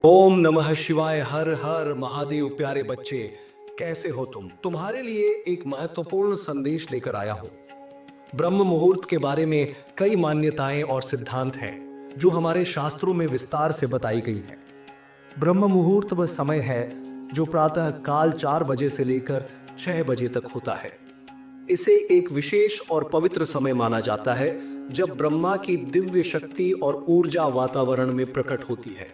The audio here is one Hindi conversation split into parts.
ओम नमः शिवाय। हर हर महादेव। प्यारे बच्चे, कैसे हो तुम? तुम्हारे लिए एक महत्वपूर्ण संदेश लेकर आया हूं। ब्रह्म मुहूर्त के बारे में कई मान्यताएं और सिद्धांत हैं जो हमारे शास्त्रों में विस्तार से बताई गई है। ब्रह्म मुहूर्त वह समय है जो प्रातः काल 4 बजे से लेकर 6 बजे तक होता है। इसे एक विशेष और पवित्र समय माना जाता है जब ब्रह्मा की दिव्य शक्ति और ऊर्जा वातावरण में प्रकट होती है।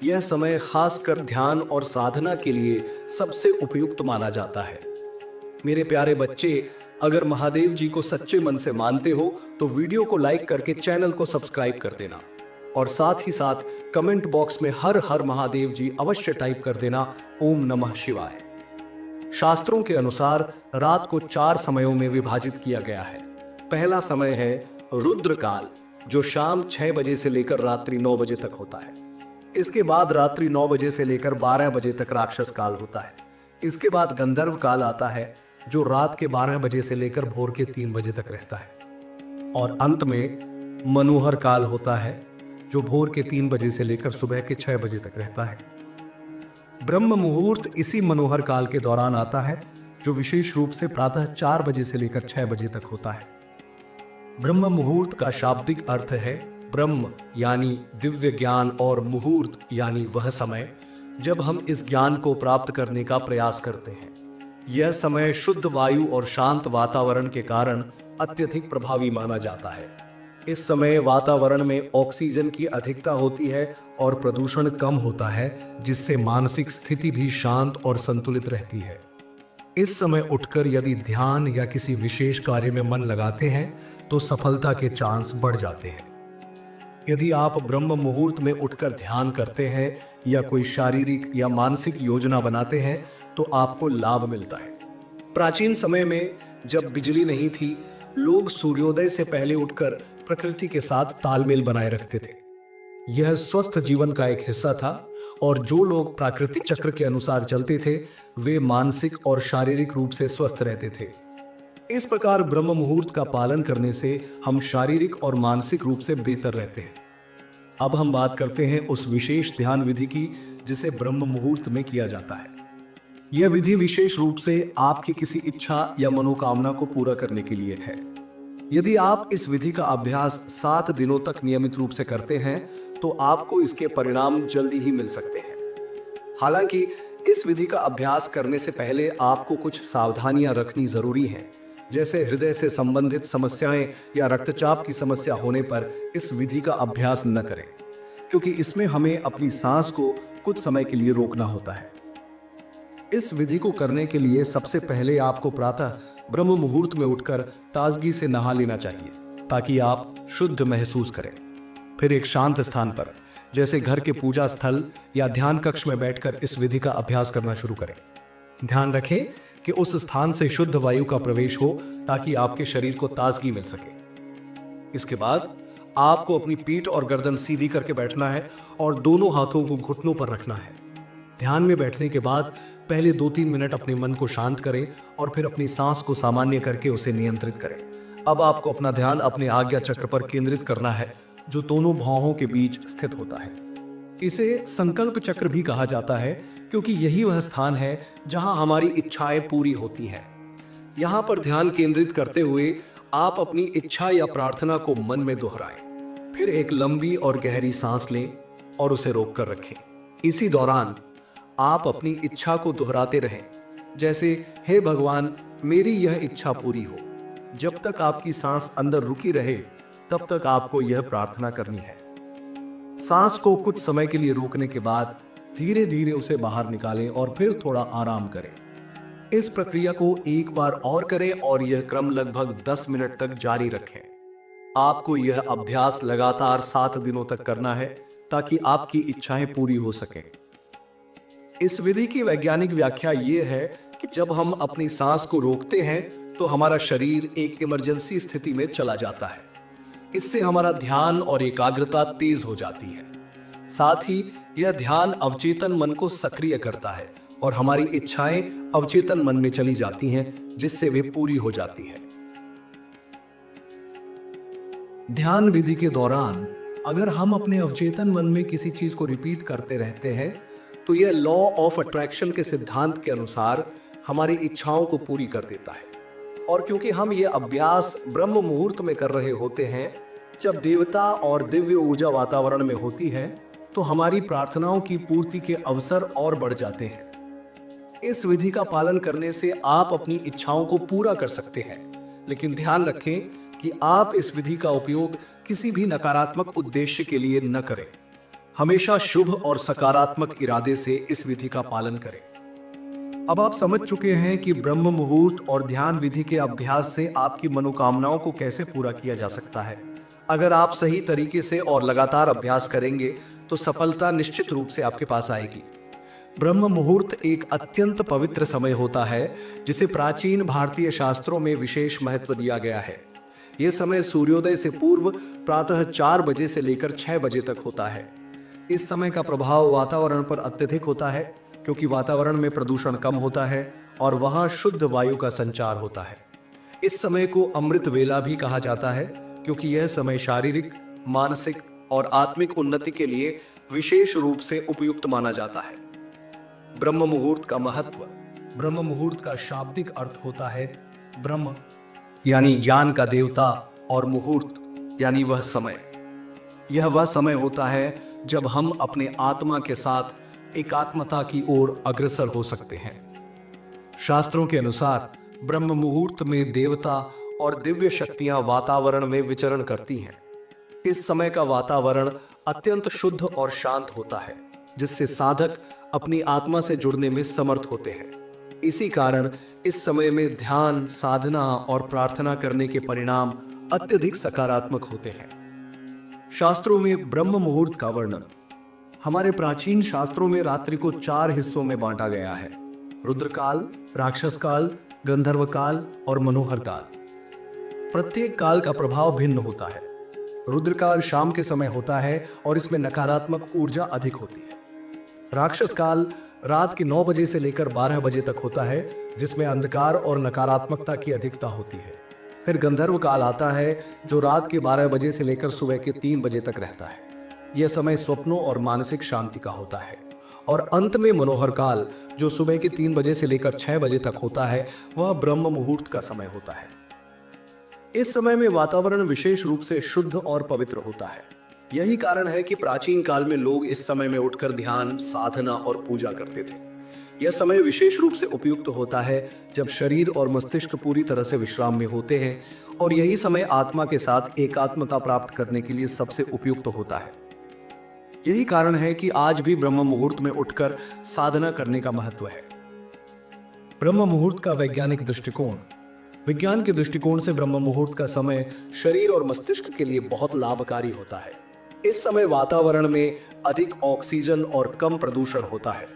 यह समय खासकर ध्यान और साधना के लिए सबसे उपयुक्त माना जाता है। मेरे प्यारे बच्चे, अगर महादेव जी को सच्चे मन से मानते हो तो वीडियो को लाइक करके चैनल को सब्सक्राइब कर देना और साथ ही साथ कमेंट बॉक्स में हर हर महादेव जी अवश्य टाइप कर देना। ओम नमः शिवाय। शास्त्रों के अनुसार रात को 4 समयों में विभाजित किया गया है। पहला समय है रुद्र काल, जो शाम 6 बजे से लेकर रात्रि 9 बजे तक होता है। इसके बाद रात्रि 9 बजे से लेकर 12 बजे तक राक्षस काल होता है। इसके बाद गंधर्व काल आता है, जो रात के 12 बजे से लेकर भोर के 3 बजे तक रहता है। और अंत में मनोहर काल होता है, जो भोर के 3 बजे से लेकर सुबह के 6 बजे तक रहता है। ब्रह्म मुहूर्त इसी मनोहर काल के दौरान आता है, जो विशेष रूप से प्रातः 4 बजे से लेकर 6 बजे तक होता है। ब्रह्म मुहूर्त का शाब्दिक अर्थ है ब्रह्म यानी दिव्य ज्ञान और मुहूर्त यानी वह समय जब हम इस ज्ञान को प्राप्त करने का प्रयास करते हैं। यह समय शुद्ध वायु और शांत वातावरण के कारण अत्यधिक प्रभावी माना जाता है। इस समय वातावरण में ऑक्सीजन की अधिकता होती है और प्रदूषण कम होता है, जिससे मानसिक स्थिति भी शांत और संतुलित रहती है। इस समय उठकर यदि ध्यान या किसी विशेष कार्य में मन लगाते हैं तो सफलता के चांस बढ़ जाते हैं। यदि आप ब्रह्म मुहूर्त में उठकर ध्यान करते हैं या कोई शारीरिक या मानसिक योजना बनाते हैं तो आपको लाभ मिलता है। प्राचीन समय में जब बिजली नहीं थी, लोग सूर्योदय से पहले उठकर प्रकृति के साथ तालमेल बनाए रखते थे। यह स्वस्थ जीवन का एक हिस्सा था और जो लोग प्राकृतिक चक्र के अनुसार चलते थे वे मानसिक और शारीरिक रूप से स्वस्थ रहते थे। इस प्रकार ब्रह्म मुहूर्त का पालन करने से हम शारीरिक और मानसिक रूप से बेहतर रहते हैं। अब हम बात करते हैं उस विशेष ध्यान विधि की जिसे ब्रह्म मुहूर्त में किया जाता है। यह विधि विशेष रूप से आपकी किसी इच्छा या मनोकामना को पूरा करने के लिए है। यदि आप इस विधि का अभ्यास 7 दिनों तक नियमित रूप से करते हैं तो आपको इसके परिणाम जल्दी ही मिल सकते हैं। हालांकि इस विधि का अभ्यास करने से पहले आपको कुछ सावधानियां रखनी जरूरी हैं। जैसे हृदय से संबंधित समस्याएं या रक्तचाप की समस्या होने पर इस विधि का अभ्यास न करें, क्योंकि इसमें हमें अपनी सांस को कुछ समय के लिए रोकना होता है। इस विधि को करने के लिए सबसे पहले आपको प्रातः ब्रह्म मुहूर्त में उठकर ताजगी से नहा लेना चाहिए, ताकि आप शुद्ध महसूस करें। फिर एक शांत स्थान पर, जैसे घर के पूजा स्थल या ध्यान कक्ष में बैठकर इस विधि का अभ्यास करना शुरू करें। ध्यान रखें कि उस स्थान से शुद्ध वायु का प्रवेश हो, ताकि आपके शरीर को ताजगी मिल सके। इसके बाद आपको अपनी पीठ और गर्दन सीधी करके बैठना है और दोनों हाथों को घुटनों पर रखना है। ध्यान में बैठने के बाद पहले 2-3 मिनट अपने मन को शांत करें और फिर अपनी सांस को सामान्य करके उसे नियंत्रित करें। अब आपको अपना ध्यान अपने आज्ञा चक्र पर केंद्रित करना है, जो दोनों भौहों के बीच स्थित होता है। इसे संकल्प चक्र भी कहा जाता है, क्योंकि यही वह स्थान है जहां हमारी इच्छाएं पूरी होती हैं। यहां पर ध्यान केंद्रित करते हुए आप अपनी इच्छा या प्रार्थना को मन में दोहराएं। फिर एक लंबी और गहरी सांस लें और उसे रोक कर रखें। इसी दौरान आप अपनी इच्छा को दोहराते रहें, जैसे हे भगवान, मेरी यह इच्छा पूरी हो। जब तक आपकी सांस अंदर रुकी रहे तब तक आपको यह प्रार्थना करनी है। सांस को कुछ समय के लिए रोकने के बाद धीरे धीरे उसे बाहर निकालें और फिर थोड़ा आराम करें। इस प्रक्रिया को एक बार और करें और यह क्रम लगभग 10 मिनट तक जारी रखें। आपको यह अभ्यास लगातार 7 दिनों तक करना है, ताकि आपकी इच्छाएं पूरी हो सकें। इस विधि की वैज्ञानिक व्याख्या यह है कि जब हम अपनी सांस को रोकते हैं तो हमारा शरीर एक इमरजेंसी स्थिति में चला जाता है। इससे हमारा ध्यान और एकाग्रता तेज हो जाती है। साथ ही यह ध्यान अवचेतन मन को सक्रिय करता है और हमारी इच्छाएं अवचेतन मन में चली जाती हैं, जिससे वे पूरी हो जाती हैं। ध्यान विधि के दौरान अगर हम अपने अवचेतन मन में किसी चीज को रिपीट करते रहते हैं तो यह लॉ ऑफ अट्रैक्शन के सिद्धांत के अनुसार हमारी इच्छाओं को पूरी कर देता है। और क्योंकि हम ये अभ्यास ब्रह्म मुहूर्त में कर रहे होते हैं, जब देवता और दिव्य ऊर्जा वातावरण में होती है, तो हमारी प्रार्थनाओं की पूर्ति के अवसर और बढ़ जाते हैं। इस विधि का पालन करने से आप अपनी इच्छाओं को पूरा कर सकते हैं, लेकिन ध्यान रखें कि आप इस विधि का उपयोग किसी भी नकारात्मक उद्देश्य के लिए न करें। हमेशा शुभ और सकारात्मक इरादे से इस विधि का पालन करें। अब आप समझ चुके हैं कि ब्रह्म मुहूर्त और ध्यान विधि के अभ्यास से आपकी मनोकामनाओं को कैसे पूरा किया जा सकता है। अगर आप सही तरीके से और लगातार अभ्यास करेंगे तो सफलता निश्चित रूप से आपके पास आएगी। ब्रह्म मुहूर्त एक अत्यंत पवित्र समय होता है जिसे प्राचीन भारतीय शास्त्रों में विशेष महत्व दिया गया है। यह समय सूर्योदय से पूर्व प्रातः 4 बजे से लेकर 6 बजे तक होता है। इस समय का प्रभाव वातावरण पर अत्यधिक होता है क्योंकि वातावरण में प्रदूषण कम होता है और वहां शुद्ध वायु का संचार होता है। इस समय को अमृत वेला भी कहा जाता है क्योंकि यह समय शारीरिक, मानसिक और आत्मिक उन्नति के लिए विशेष रूप से उपयुक्त माना जाता है। ब्रह्म मुहूर्त का महत्व। ब्रह्म मुहूर्त का शाब्दिक अर्थ होता है ब्रह्म यानी ज्ञान का देवता और मुहूर्त यानी वह समय। यह वह समय होता है जब हम अपने आत्मा के साथ एकात्मता की ओर अग्रसर हो सकते हैं। शास्त्रों के अनुसार ब्रह्म मुहूर्त में देवता और दिव्य शक्तियां वातावरण में विचरण करती हैं। इस समय का वातावरण अत्यंत शुद्ध और शांत होता है, जिससे साधक अपनी आत्मा से जुड़ने में समर्थ होते हैं। इसी कारण इस समय में ध्यान, साधना और प्रार्थना करने के परिणाम अत्यधिक सकारात्मक होते हैं। शास्त्रों में ब्रह्म मुहूर्त का वर्णन। हमारे प्राचीन शास्त्रों में रात्रि को 4 हिस्सों में बांटा गया है: रुद्रकाल, राक्षस काल, गंधर्व काल और मनोहर काल। प्रत्येक काल का प्रभाव भिन्न होता है। रुद्रकाल शाम के समय होता है और इसमें नकारात्मक ऊर्जा अधिक होती है। राक्षस काल रात के 9 बजे से लेकर 12 बजे तक होता है, जिसमें अंधकार और नकारात्मकता की अधिकता होती है। फिर गंधर्व काल आता है जो रात के 12 बजे से लेकर सुबह के 3 बजे तक रहता है। यह समय स्वप्नों और मानसिक शांति का होता है। और अंत में मनोहर काल जो सुबह के 3 बजे से लेकर 6 बजे तक होता है, वह ब्रह्म मुहूर्त का समय होता है। इस समय में वातावरण विशेष रूप से शुद्ध और पवित्र होता है। यही कारण है कि प्राचीन काल में लोग इस समय में उठकर ध्यान, साधना और पूजा करते थे। यह समय विशेष रूप से उपयुक्त होता है जब शरीर और मस्तिष्क पूरी तरह से विश्राम में होते हैं, और यही समय आत्मा के साथ एकात्मता प्राप्त करने के लिए सबसे उपयुक्त होता है। यही कारण है कि आज भी ब्रह्म मुहूर्त में उठकर साधना करने का महत्व है। ब्रह्म मुहूर्त का वैज्ञानिक दृष्टिकोण। विज्ञान के दृष्टिकोण से ब्रह्म मुहूर्त का समय शरीर और मस्तिष्क के लिए बहुत लाभकारी होता है। इस समय वातावरण में अधिक ऑक्सीजन और कम प्रदूषण होता है,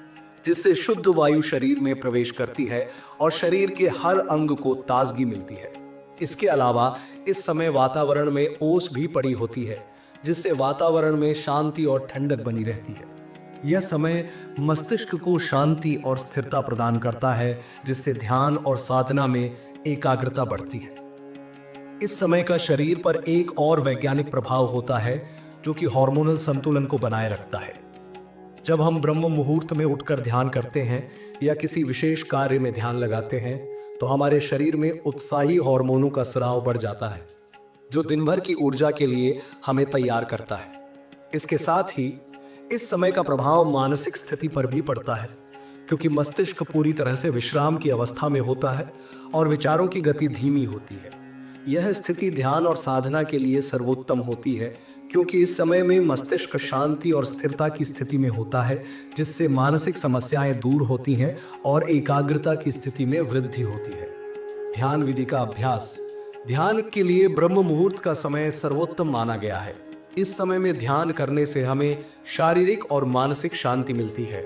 जिससे शुद्ध वायु शरीर में प्रवेश करती है और शरीर के हर अंग को ताजगी मिलती है। इसके अलावा इस समय वातावरण में ओस भी पड़ी होती है, जिससे वातावरण में शांति और ठंडक बनी रहती है। यह समय मस्तिष्क को शांति और स्थिरता प्रदान करता है, जिससे ध्यान और साधना में एकाग्रता बढ़ती है। इस समय का शरीर पर एक और वैज्ञानिक प्रभाव होता है जो कि हार्मोनल संतुलन को बनाए रखता है। जब हम ब्रह्म मुहूर्त में उठकर ध्यान करते हैं या किसी विशेष कार्य में ध्यान लगाते हैं, तो हमारे शरीर में उत्साही हार्मोनों का स्राव बढ़ जाता है, जो दिन भर की ऊर्जा के लिए हमें तैयार करता है। इसके साथ ही इस समय का प्रभाव मानसिक स्थिति पर भी पड़ता है, क्योंकि मस्तिष्क पूरी तरह से विश्राम की अवस्था में होता है और विचारों की गति धीमी होती है। यह स्थिति ध्यान और साधना के लिए सर्वोत्तम होती है, क्योंकि इस समय में मस्तिष्क शांति और स्थिरता की स्थिति में होता है, जिससे मानसिक समस्याएं दूर होती हैं और एकाग्रता की स्थिति में वृद्धि होती है। ध्यान विधि का अभ्यास। ध्यान के लिए ब्रह्म मुहूर्त का समय सर्वोत्तम माना गया है। इस समय में ध्यान करने से हमें शारीरिक और मानसिक शांति मिलती है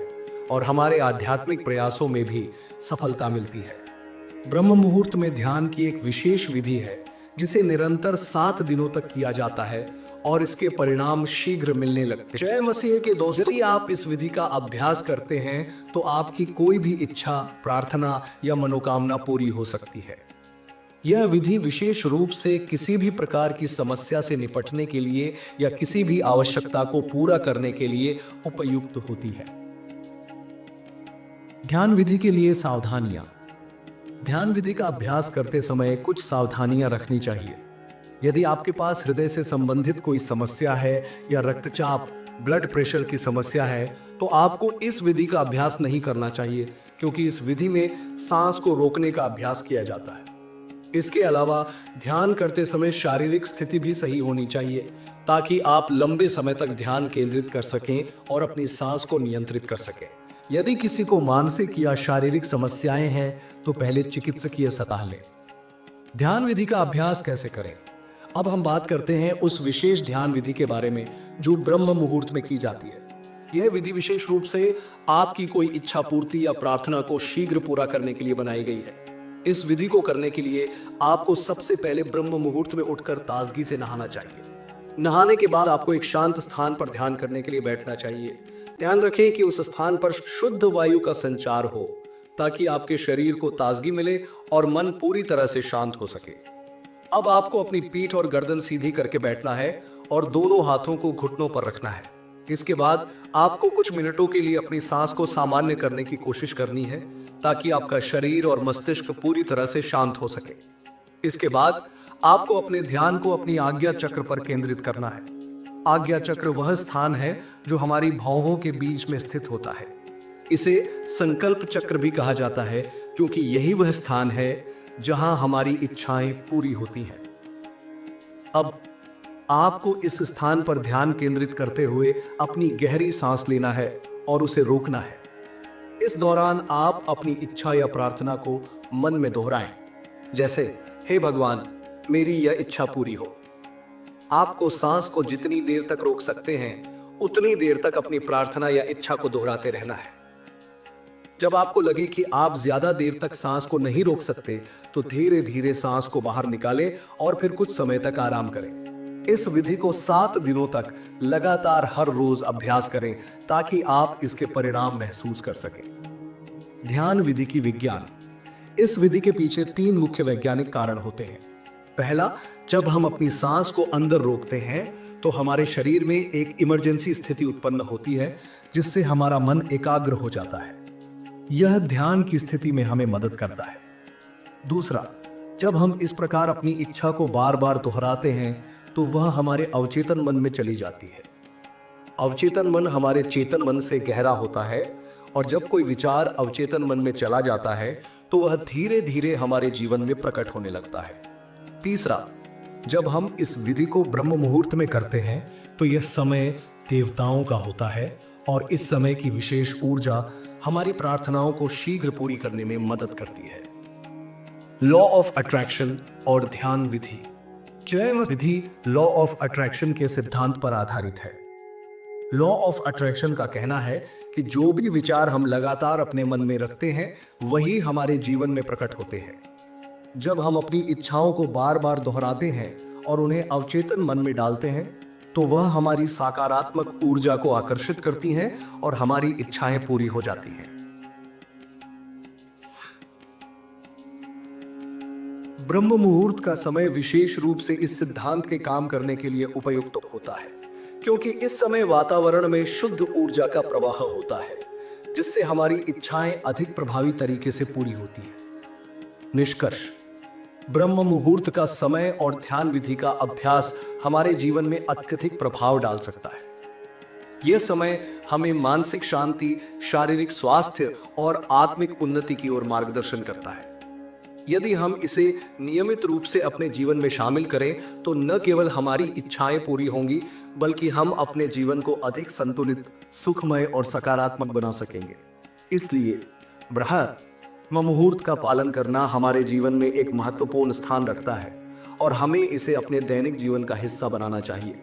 और हमारे आध्यात्मिक प्रयासों में भी सफलता मिलती है। ब्रह्म मुहूर्त में ध्यान की एक विशेष विधि है जिसे निरंतर 7 दिनों तक किया जाता है और इसके परिणाम शीघ्र मिलने लगते हैं। जय मसीह के दोस्तों, यदि आप इस विधि का अभ्यास करते हैं तो आपकी कोई भी इच्छा, प्रार्थना या मनोकामना पूरी हो सकती है। यह विधि विशेष रूप से किसी भी प्रकार की समस्या से निपटने के लिए या किसी भी आवश्यकता को पूरा करने के लिए उपयुक्त होती है। ध्यान विधि के लिए सावधानियां। ध्यान विधि का अभ्यास करते समय कुछ सावधानियां रखनी चाहिए। यदि आपके पास हृदय से संबंधित कोई समस्या है या रक्तचाप, ब्लड प्रेशर की समस्या है, तो आपको इस विधि का अभ्यास नहीं करना चाहिए, क्योंकि इस विधि में सांस को रोकने का अभ्यास किया जाता है। इसके अलावा ध्यान करते समय शारीरिक स्थिति भी सही होनी चाहिए, ताकि आप लंबे समय तक ध्यान केंद्रित कर सकें और अपनी सांस को नियंत्रित कर सकें। यदि किसी को मानसिक या शारीरिक समस्याएं हैं, तो पहले चिकित्सकीय सलाह लें। ध्यान विधि का अभ्यास कैसे करें? अब हम बात करते हैं उस विशेष ध्यान विधि के बारे में जो ब्रह्म मुहूर्त में की जाती है। यह विधि विशेष रूप से आपकी कोई इच्छा पूर्ति या प्रार्थना को शीघ्र पूरा करने के लिए बनाई गई है। इस विधि को करने के लिए आपको सबसे पहले ब्रह्म मुहूर्त में उठकर ताजगी से नहाना चाहिए। नहाने के बाद आपको एक शांत स्थान पर ध्यान करने के लिए बैठना चाहिए। ध्यान रखें कि उस स्थान पर शुद्ध वायु का संचार हो, ताकि आपके शरीर को ताजगी मिले और मन पूरी तरह से शांत हो सके। अब आपको अपनी पीठ और गर्दन सीधी करके बैठना है और दोनों हाथों को घुटनों पर रखना है। इसके बाद आपको कुछ मिनटों के लिए अपनी सांस को सामान्य करने की कोशिश करनी है, ताकि आपका शरीर और मस्तिष्क पूरी तरह से शांत हो सके। इसके बाद आपको अपने ध्यान को अपनी आज्ञा चक्र पर केंद्रित करना है। आज्ञा चक्र वह स्थान है जो हमारी भौहों के बीच में स्थित होता है। इसे संकल्प चक्र भी कहा जाता है, क्योंकि यही वह स्थान है जहां हमारी इच्छाएं पूरी होती हैं। अब आपको इस स्थान पर ध्यान केंद्रित करते हुए अपनी गहरी सांस लेना है और उसे रोकना है। इस दौरान आप अपनी इच्छा या प्रार्थना को मन में दोहराएं, जैसे हे भगवान, मेरी यह इच्छा पूरी हो। आपको सांस को जितनी देर तक रोक सकते हैं, उतनी देर तक अपनी प्रार्थना या इच्छा को दोहराते रहना है। जब आपको लगे कि आप ज्यादा देर तक सांस को नहीं रोक सकते, तो धीरे धीरे सांस को बाहर निकालें और फिर कुछ समय तक आराम करें। इस विधि को 7 दिनों तक लगातार हर रोज अभ्यास करें, ताकि आप इसके परिणाम महसूस कर सकें। ध्यान विधि की विज्ञान। इस विधि के पीछे 3 मुख्य वैज्ञानिक कारण होते हैं। पहला, जब हम अपनी सांस को अंदर रोकते हैं तो हमारे शरीर में एक इमरजेंसी स्थिति उत्पन्न होती है, जिससे हमारा मन एकाग्र हो जाता है। यह ध्यान की स्थिति में हमें मदद करता है। दूसरा, जब हम इस प्रकार अपनी इच्छा को बार बार दोहराते हैं, तो वह हमारे अवचेतन मन में चली जाती है। अवचेतन मन हमारे चेतन मन से गहरा होता है, और जब कोई विचार अवचेतन मन में चला जाता है, तो वह धीरे धीरे हमारे जीवन में प्रकट होने लगता है। तीसरा, जब हम इस विधि को ब्रह्म मुहूर्त में करते हैं, तो यह समय देवताओं का होता है, और इस समय की विशेष ऊर्जा हमारी प्रार्थनाओं को शीघ्र पूरी करने में मदद करती है। लॉ ऑफ अट्रैक्शन और ध्यान विधि। यह विधि लॉ ऑफ अट्रैक्शन के सिद्धांत पर आधारित है। लॉ ऑफ अट्रैक्शन का कहना है कि जो भी विचार हम लगातार अपने मन में रखते हैं, वही हमारे जीवन में प्रकट होते हैं। जब हम अपनी इच्छाओं को बार बार दोहराते हैं और उन्हें अवचेतन मन में डालते हैं, तो वह हमारी सकारात्मक ऊर्जा को आकर्षित करती हैं और हमारी इच्छाएं पूरी हो जाती हैं। ब्रह्म मुहूर्त का समय विशेष रूप से इस सिद्धांत के काम करने के लिए उपयुक्त होता है, क्योंकि इस समय वातावरण में शुद्ध ऊर्जा का प्रवाह होता है, जिससे हमारी इच्छाएं अधिक प्रभावी तरीके से पूरी होती हैं। निष्कर्ष, ब्रह्म मुहूर्त का समय और ध्यान विधि का अभ्यास हमारे जीवन में अत्यधिक प्रभाव डाल सकता है। यह समय हमें मानसिक शांति, शारीरिक स्वास्थ्य और आत्मिक उन्नति की ओर मार्गदर्शन करता है। यदि हम इसे नियमित रूप से अपने जीवन में शामिल करें, तो न केवल हमारी इच्छाएं पूरी होंगी, बल्कि हम अपने जीवन को अधिक संतुलित, सुखमय और सकारात्मक बना सकेंगे। इसलिए ब्रह्म मुहूर्त का पालन करना हमारे जीवन में एक महत्वपूर्ण स्थान रखता है, और हमें इसे अपने दैनिक जीवन का हिस्सा बनाना चाहिए।